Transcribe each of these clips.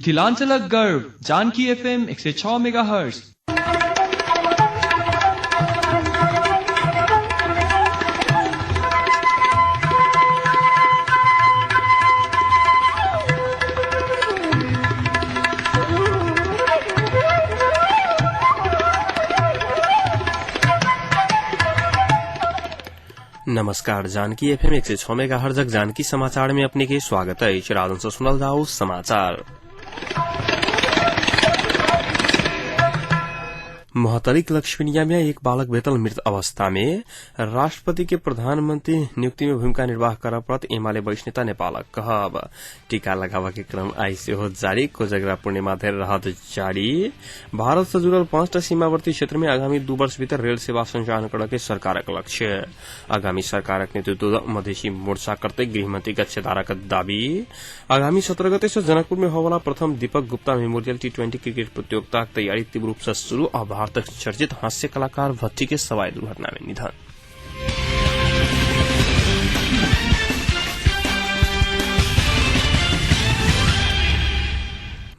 मिथिलांचलक गर्व Janaki FM 106 megahertz. नमस्कार, जानकी एफएम 106 मेगाहर्ट्ज जानकी समाचार में अपने के स्वागत है। राजन से सुनल जाओ समाचार। मोहतरिक लक्ष्मीनिया में एक बालक बेतल मृत अवस्था में राष्ट्रपति के प्रधानमंत्री नियुक्ति में भूमिका निर्वाह कर प्रत एमाले वैष्णता नेपाल कहब टीका लगावा के क्रम आई से हो जारी। कोजगरा पूर्णिमा धर रहत जारी। भारत से जुड़ल 5टा सीमावर्ती क्षेत्र में आगामी 2 वर्ष भीतर रेल सेवा संचालन करे के सरकारक लक्ष्य। आगामी सरकारक नेतृत्व मधेसी मोर्चा करते गृहमंत्री गच्छेदारक दावी। आगामी 17 गते से जनकपुर में होवाला प्रथम Deepak Gupta memorial T20 cricket प्रतियोगिता तैयारी तीव्र रूप से शुरू। भारत चर्चित हास्य कलाकार भट्टी के सवाई दुर्घटना में निधन।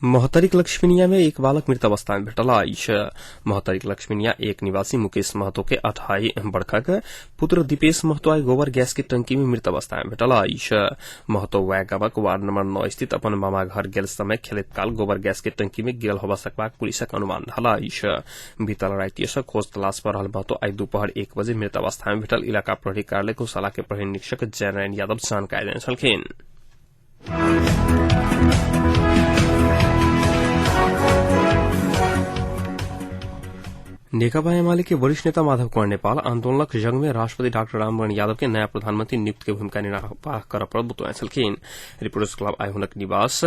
मोहतरिक लक्ष्मीनिया में एक बालक मृत अवस्था में भेटल अछि। मोहतरिक लक्ष्मीनिया एक निवासी मुकेश महतो के 28 बरखक पुत्र दीपेश महतो आई गोबर गैस की टंकी में मृत अवस्था में भेटल अछि। महतो वागावक वार्ड नंबर 9 स्थित अपन मामा घर गेल समय खेलत काल गोबर गैस के टंकी में गिरल होबा सकबाक पुलिसक अनुमान रहल अछि। बीतल राति से खोज तलाश पर रहल महतो आई दोपहर 1 बजे मृत अवस्था में भेटल। इलाका प्रहरी कार्यालय गौशाला के प्रहरी निरीक्षक जयनारायण यादव जानकारी देने छलखिन। नेकपा एमाले के वरिष्ठ नेता माधव कुंवर नेपाल आंदोलनक जंग में राष्ट्रपति डाक्टर रामवरण यादव के नया प्रधानमंत्री नियुक्त के भूमिका निर्वाह कर पर बतुआए छलखिन। रिपोर्टर्स क्लब आई हुनक निवास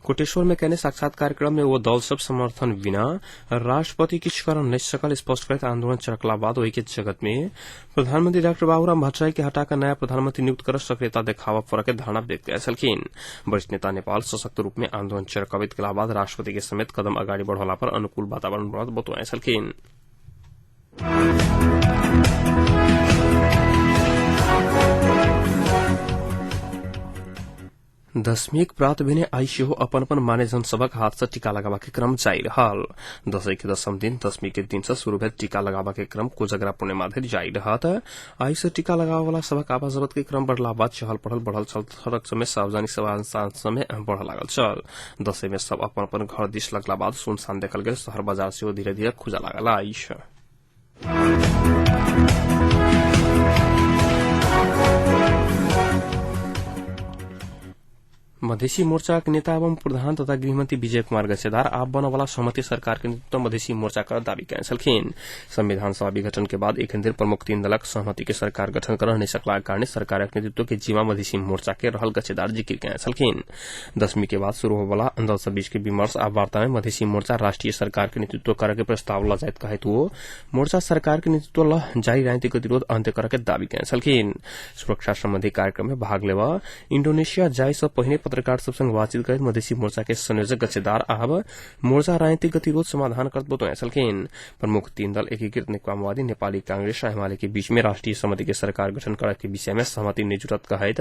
कोटेश्वर में कहने साक्षात कार्यक्रम में वो दल सब समर्थन बिना राष्ट्रपति किछु कर नहीं सकल स्पष्ट करते आंदोलन चरकला बाद वही के जगत में प्रधानमंत्री डॉक्टर बाबूराम भट्टराई के हटाकर नया प्रधानमंत्री नियुक्त कर सक्रियता देखावा फरक धारणा व्यक्त किया छलखिन। वरिष्ठ नेता नेपाल सशक्त रूप में आंदोलन चरकावित के बाद राष्ट्रपति के समेत कदम अगाडि बढ़ौला पर अनुकूल वातावरण बनत बतुआए छलखिन। दशमीक प्रात भेने आई सेहो अपन अपन माने जनसभक हाथ से टीका लगावा के क्रम जारी रहल। दशई के 10म दिन दशमी के दिन से शुरू भेल टीका लगावा के क्रम कोजगरा पूर्णिमा धरि जारी रहत। आई से टीका लगावा वाला सबक आवाजरत के क्रम बढ़ला बाद चहल पहल बढ़ल चल सड़क समय सार्वजनिक सभा समय बढ़ लागल चल। दशई में सब अपन अपन घर दिश लगला बाद सुनसान देखल गेल। शहर बाजार सेहो धीरे धीरे खुजा लागल आई। मधेसी मोर्चा के नेता एवं प्रधान तथा गृहमंत्री विजय कुमार गच्छेदार आप बनवाला सहमति सरकार के नेतृत्व मधेसी मोर्चा कर दावी कयने छलखिन। संविधान सभा विघटन के बाद एक दिन प्रमुख 3 दलक सहमति के सरकार गठन कर नहीं सकला कारण सरकारक नेतृत्व के जिम्मा मधेसी मोर्चा के रहल गच्छेदार जिक्र कयने छलखिन। दशमी के बाद शुरू होवाला दल सब बीच के विमर्श आ वार्ता में मधेसी मोर्चा राष्ट्रीय सरकार के नेतृत्व करे के प्रस्ताव ल जाइत कहत वो मोर्चा सरकार के नेतृत्व ल जारी राजनीतिक गतिरोध अंत्य करे के दावी कयने छलखिन। सुरक्षा संबंधी कार्यक्रम में भाग लेवा इंडोनेशिया जाय से पहिने पत्रकार सब संग बातचीत कर मधेसी मोर्चा के संयोजक गच्छेदार आब मोर्चा राजनीतिक गतिरोध समाधान करत बतौए छलखिन। प्रमुख 3 दल एकीकृत नेकपा माओवादी नेपाली कांग्रेस आ एमाले के बीच में राष्ट्रीय समिति के सरकार गठन करे के विषय में सहमति नहीं जुटत कहत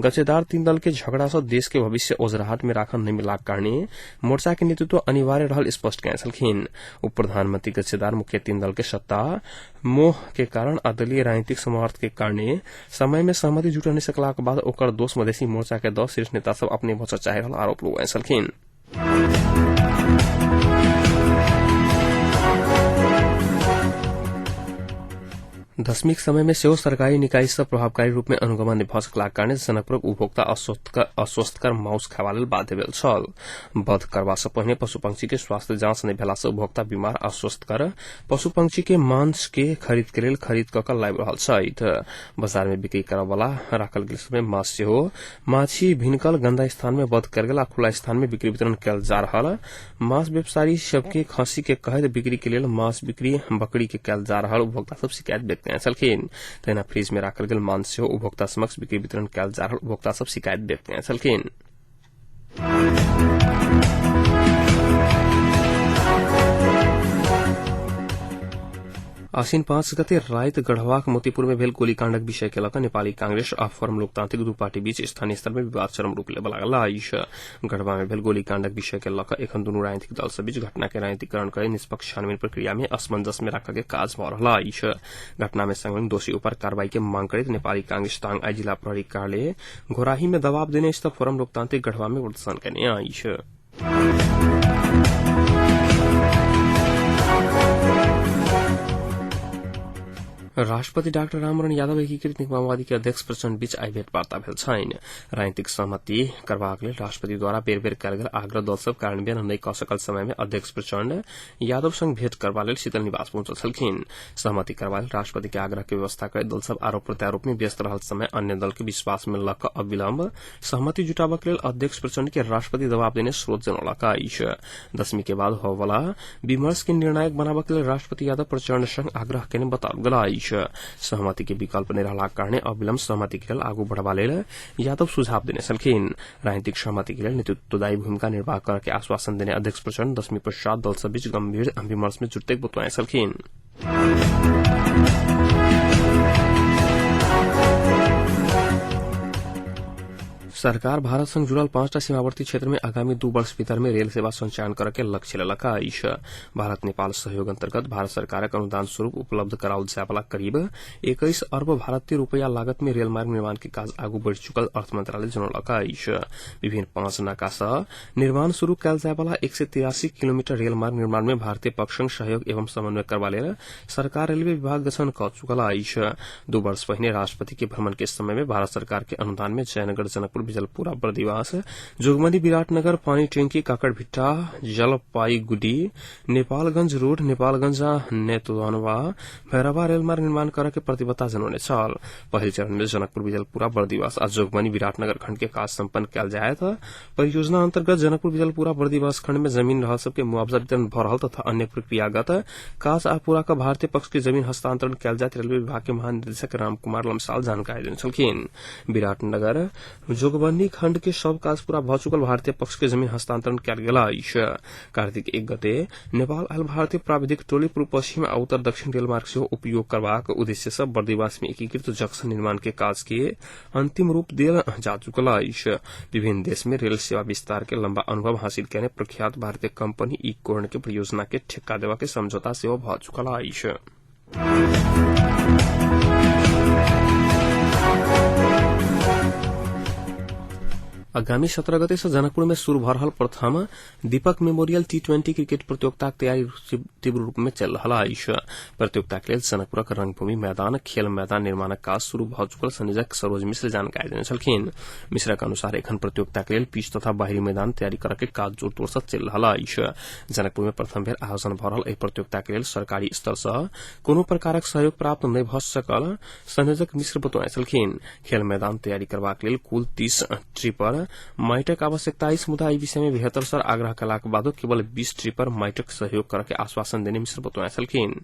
गच्छेदार 3 दल के झगड़ा से देश के भविष्य ओझराहट में राखन नहीं मिला कारणे मोर्चा के नेतृत्व अनिवार्य रहल स्पष्ट कयने छलखिन। उप प्रधानमंत्री गच्छेदार मुख्य 3 दल के सत्ता मोह के कारण अदलीय राजनीतिक समर्थ के कारणे समय में सहमति जुट नहीं सकला के बाद ओकर दोष मधेसी मोर्चा के 10 शीर्ष नेता सब अपने भोचा चाहे रहल आरोप लगाए छलखिन। दशमीक समय में सेहो सरकारी निकाय से प्रभावकारी रूप में अनुगमन निभा सकला कारण जनकपुर उपभोक्ता अस्वस्थकर माउस खावा लेल बाध्य भेल छल। वध करबा से पहिने पशु पंक्षी के स्वास्थ्य जांच नहीं भेला से उपभोक्ता बीमार अस्वस्थ कर पशु पंक्षी के मांस के खरीद के लेल खरीद कऽ लाबि रहल छथि। बाजार में बिक्री करय वाला राखल गेल समय मांस सेहो माछी भिनकल गंदा स्थान में वध कर गेल आ खुला स्थान में बिक्री वितरण कयल जा रहल। मांस व्यवसायी सबके खसी के कहत बिक्री के लेल मांस बिक्री बकरी के कयल जा रहल उपभोक्ता सब शिकायत व्यक्त कयने छलखिन। तहिना फ्रिज में राखल गेल मांस सेहो उपभोक्ता समक्ष बिक्री वितरण कयल जा रहल उपभोक्ता सब शिकायत व्यक्त कयने छलखिन। आसिन 5 गते राइत गढ़वाक मोतीपुर में भेल गोलीकाण्डक विषय के लक नेपाली कांग्रेस आ फोरम लोकतांत्रिक दू पार्टी बीच स्थानीय स्तर में विवाद चरम रूप लेबल लागल। गढ़वा में भेल गोलीकाण्डक विषय के लक एखन दुनू राजनीतिक दल सभ बीच घटना के राजनीतिकरण करे निष्पक्ष छानबीन प्रक्रिया में असमंजस में राखय के काज भ रहल अछि। घटना में संलग्न दोषी ऊपर कार्रवाई के मांग करैत नेपाली कांग्रेस टांग आई जिला प्रहरी कार्यालय घोराही में दबाव देने स्थित फोरम लोकतांत्रिक गढ़वा में प्रदर्शन केने अछि। राष्ट्रपति डाक्टर रामवरण यादव एकीकृत माओवादी के अध्यक्ष प्रचण्ड बीच आई भेटवार्ता भेल छनि। राजनीतिक सहमति करबाक लेल राष्ट्रपति द्वारा बेर बेर कयल गेल आग्रह दल सभ कार्यान्वयन नहि कऽ सकल समय में अध्यक्ष प्रचण्ड यादव संग भेंट करबा लेल शीतल निवास पहुंचल छलखिन। सहमति करबा लेल राष्ट्रपति के आग्रह के व्यवस्था करैत दल सभ आरोप प्रत्यारोप में व्यस्त रहल समय अन्य दल के विश्वास में लऽ कऽ अविलंब सहमति जुटाबक लेल अध्यक्ष प्रचण्ड के राष्ट्रपति दबाव देने स्रोत जनौलक अछि। 10वीं के बाद होबला विमर्श के निर्णायक बनाबक लेल राष्ट्रपति यादव प्रचण्ड संग आग्रह केने बताओल गेल अछि। सहमति के विकल्प नहीं रहलाक कारणे अविलंब सहमति के लेल आगू बढ़बा लेल यादव सुझाव देने छलखिन। राजनीतिक सहमति के लेल नेतृत्वदायी भूमिका निर्वाह करय के आश्वासन देने अध्यक्ष प्रचण्ड 10वीं पश्चात दल सभ बीच गंभीर विमर्श में जुटते बतुआए छलखिन। सरकार भारत संग जुड़ल 5टा सीमावर्ती क्षेत्र में आगामी 2 वर्ष भीतर में रेल सेवा संचालन करय के लक्ष्य लेलक अछि। भारत नेपाल सहयोग अंतर्गत भारत सरकारक अनुदान स्वरूप उपलब्ध कराओल जाय वाला करीब 21 अरब भारतीय रुपया लागत में रेलमार्ग निर्माण के काज आगू बढ़ि चुकल अर्थ मंत्रालय जनौलक अछि। विभिन्न 5 नाका सॅ निर्माण शुरू कयल जाय वाला 183 किलोमीटर रेलमार्ग निर्माण में भारतीय पक्ष संग सहयोग एवं समन्वय करबा लेल सरकार रेलवे विभाग गठन कऽ चुकल अछि। 2 वर्ष पहिने राष्ट्रपति के भ्रमण के समय में भारत सरकार के अनुदान में जयनगर जनकपुर बिजलपुरा बर्दिवास जोगबनी विराटनगर पानी टैंकी काकड़भिट्टा जलपाईगुड़ी नेपालगंज रोड नेपालगंज नेतुवानवा भैरवा रेलमार्ग निर्माण करय के प्रतिबद्धता जनौने छल। पहिल चरण में जनकपुर बिजलपुरा बर्दिवास आ जोगबनी विराटनगर खंड के काज संपन्न कयल जायत। परियोजना अंतर्गत जनकपुर बिजलपुरा बर्दिवास खंड में जमीन रहल सबके मुआवजा वितरण भ रहल तथा अन्य प्रक्रियागत काज आ पूरा का भारतीय पक्ष के जमीन हस्तांतरण कयल जायत रेलवे विभाग के महानिदेशक रामकुमार लम्साल जानकारी देने छलखिन। विराटनगर जोगबनी खंड के सब काज पूरा भ चुकल भारतीय पक्ष के जमीन हस्तांतरण कयल गेल अछि। कार्तिक 1 गते नेपाल आयल भारतीय प्राविधिक टोली पूर्व पश्चिम आ उत्तर दक्षिण रेलमार्ग से उपयोग करबाक उद्देश्य से बर्दिवास में एकीकृत जंक्शन निर्माण के काज के अंतिम रूप दिया जा चुकल अछि। विभिन्न देश में रेल सेवा विस्तार के लंबा अनुभव हासिल करने प्रख्यात भारतीय कंपनी इकोर्न के परियोजना के ठेका देवा के समझौता सेहो भ चुकल अछि। आगामी 17 गते से जनकपुर में शुरू भ रहल प्रथम दीपक मेमोरियल T20 क्रिकेट प्रतियोगिताक तैयारी तीव्र रूप में चल रहा अछि। प्रतियोगिता के लेल जनकपुरक रंगभूमि मैदान खेल मैदान निर्माणक काज शुरू भ चुकल संयोजक सरोज मिश्र जानकारी देने छलखिन। मिश्रक अनुसार एखन प्रतियोगिता के लेल पिच तथा बाहरी मैदान तैयारी करय के काज जोर तोर से चल रहा अछि। जनकपुर में प्रथम बेर आयोजन भ रहल एहि प्रतियोगिता के लेल सरकारी स्तर से कोनो प्रकारक सहयोग प्राप्त नहि भ सकल संयोजक मिश्र बतौने छलखिन। खेल मैदान तैयारी करबाक लेल कुल 30 ट्रिपर माइटक आवश्यकता अछि, मुदा एहि विषय में बेहतर सर आग्रह कयलाक बादो केवल 20 ट्रिपर माइटक सहयोग करय के आश्वासन देने मिश्र बतौने छलखिन।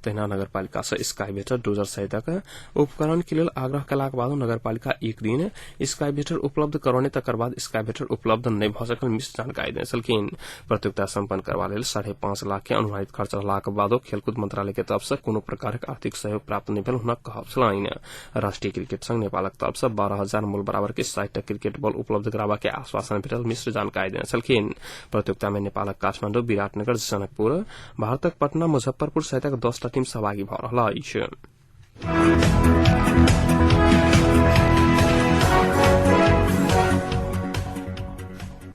तहिना नगरपालिका से स्काईवेटर डोजर सहितक उपकरण के लेल आग्रह कयलाक बादो नगरपालिका एक दिन स्काईवेटर उपलब्ध करौने तकर बाद स्काईवेटर उपलब्ध नहि भ सकल मिश्र जानकारी देने छलखिन। प्रतियोगिता संपन्न करबा लेल 5.5 लाख के अनुमानित खर्च रहलाक बादो खेलकूद मंत्रालय के तरफ से कोनो प्रकारक आर्थिक सहयोग प्राप्त नहि भेल हुनक कहब छलनि। राष्ट्रीय क्रिकेट संघ नेपालक तरफ से 12,000 मूल बराबर के 60 क्रिकेट बॉल उपलब्ध कराबा के आश्वासन भेटल मिश्र जानकारी देने छलखिन। प्रतियोगिता में नेपालक काठमांडू विराटनगर जनकपुर भारतक पटना मुजफ्फरपुर सहितक 10टा टीम सहभागी भ रहल अछि।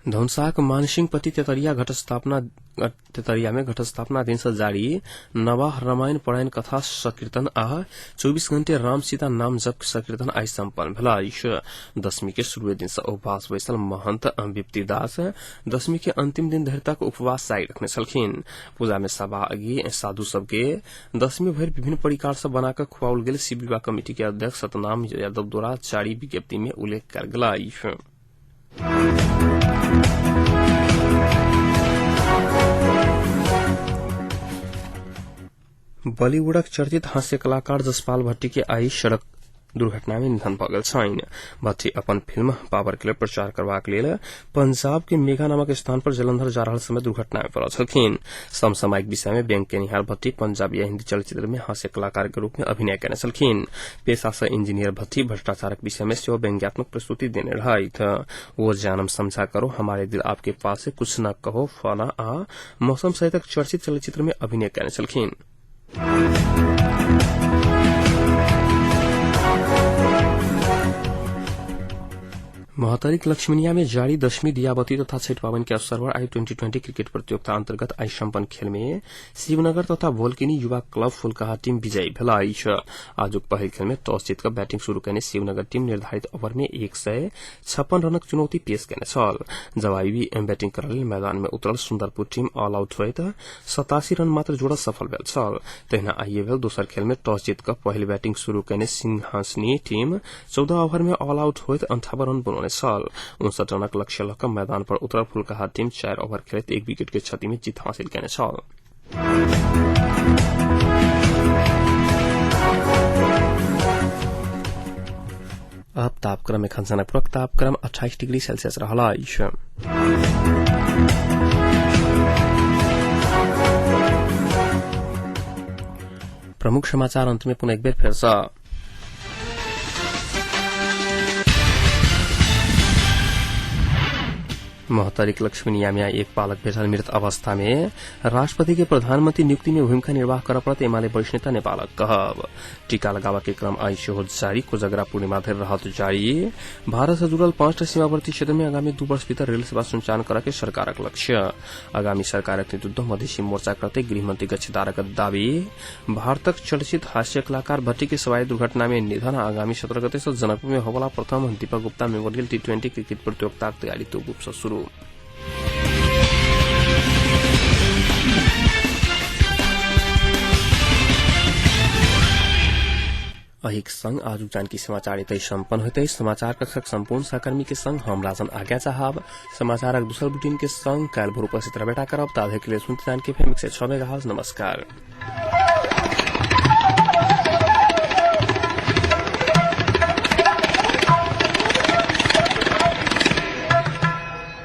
धनुषाक मानसिंहपट्टी तेतरिया में घट स्थापना दिन से जारी नवाह रामायण परायण कथा संकीर्तन आ 24 घंटे राम सीता नाम जप संकीर्तन आई संपन्न भेल अछि। 10वीं के शुरू दिन से उपवास बैसल महंत विप्तिदास 10वीं के अंतिम दिन धरि तक उपवास जारी रखने छलखिन। पूजा में सहभागी साधु सबके 10वीं भरि विभिन्न परिकार से बनाकर खुआओल गेल शिव विवाह कमेटी के अध्यक्ष सतनाम यादव द्वारा जारी विज्ञप्ति में उल्लेख कयल गेल अछि। बॉलीवुडक चर्चित हास्य कलाकार जसपाल भट्टी के आई सड़क दुर्घटना में निधन भऽ गेल छन्। भट्टी अपन फिल्म पावर के प्रचार करबाक लेल पंजाब के मेघा नामक स्थान पर जलंधर जा रहल समय दुर्घटना में पड़ल छलखिन। समसामयिक विषय में व्यंग केनिहार भट्टी पंजाबी या हिन्दी चलचित्र में हास्य कलाकार के रूप में अभिनय करने छलखिन। पेशा से इंजीनियर भट्टी भ्रष्टाचारक विषय में सेहो व्यंग्यात्मक प्रस्तुति देने रहैथ। वो जानम समझा करो, हमारे दिल आपके पास है, कुछ न कहो, फाना आ मौसम सहित चर्चित चलचित्र में अभिनय करने छलखिन। महतरिक लक्ष्मीनिया में जारी 10वीं दियावती तथा छठ पावन के अवसर पर आई 2020 क्रिकेट प्रतियोगिता अंतर्गत आई सम्पन्न खेल में शिवनगर तथा भोलकिनी युवा क्लब फुलकाहा टीम विजयी भेलाई छ। आजुक पहिल खेल में टॉस जीतकर बैटिंग शुरू करने शिवनगर टीम निर्धारित ओवर में 156 रनक चुनौती पेश करने छल। जवाबी बैटिंग करल मैदान में उतरल सुंदरपुर टीम ऑल आउट होइत 87 रन मात्र जोड़ सफल भेल छल। तहिना आइए भेल दोसर खेल में टॉस जीतकर पहले बैटिंग शुरू करने सिंहासनी टीम 14 ओवर में ऑल आउट होइत 58 रन बनाउने छल। 59 रनक लक्ष्य लकर मैदान पर उतरल फुलकाहा टीम 4 ओवर खेलत 1 विकेट के क्षति में जीत हासिल करने छल। अब तापक्रम में खनसानापूर्वक तापक्रम 28 डिग्री सेल्सियस रहला। प्रमुख समाचार अंत में पुनः एक बेर फिर से। महतरिक लक्ष्मीनिया में एक बालक भेटल मृत अवस्था में राष्ट्रपति के प्रधानमंत्री नियुक्ति में भूमिका निर्वाह कर परत एमाले वरिष्ठ नेता नेपाल कहब। टीका लगावा के क्रम आई सेहो जारी, कोजगरा पूर्णिमा धरि रहत जारी। भारत से जुड़ल 5टा सीमावर्ती क्षेत्र में आगामी 2 वर्ष भीतर रेल सेवा संचालन करके सरकारक लक्ष्य। आगामी सरकारक नेतृत्व मधेसी मोर्चा करते गृहमंत्री गच्छिदारक दावी। भारतक चर्चित हास्य कलाकार भट्टी के सवारी दुर्घटना में निधन। आगामी 17 गते से जनकपुर में होवला प्रथम Deepak Gupta memorial T20 cricket प्रतियोगिता तैयारी तो गुप से शुरू। अहिक संग आजुक जानकी समाचार इतै सम्पन्न होते। समाचार कक्षक सम्पूर्ण सहकर्मी के संग हम राजन आज्ञा चाहब। समाचारक दूसर बुलेटिन के संग काल भोर उपस्थित रहबेटा करब। ताधे के लिए सुनते जानकी FM 106 मेगाहर्ट्ज। नमस्कार।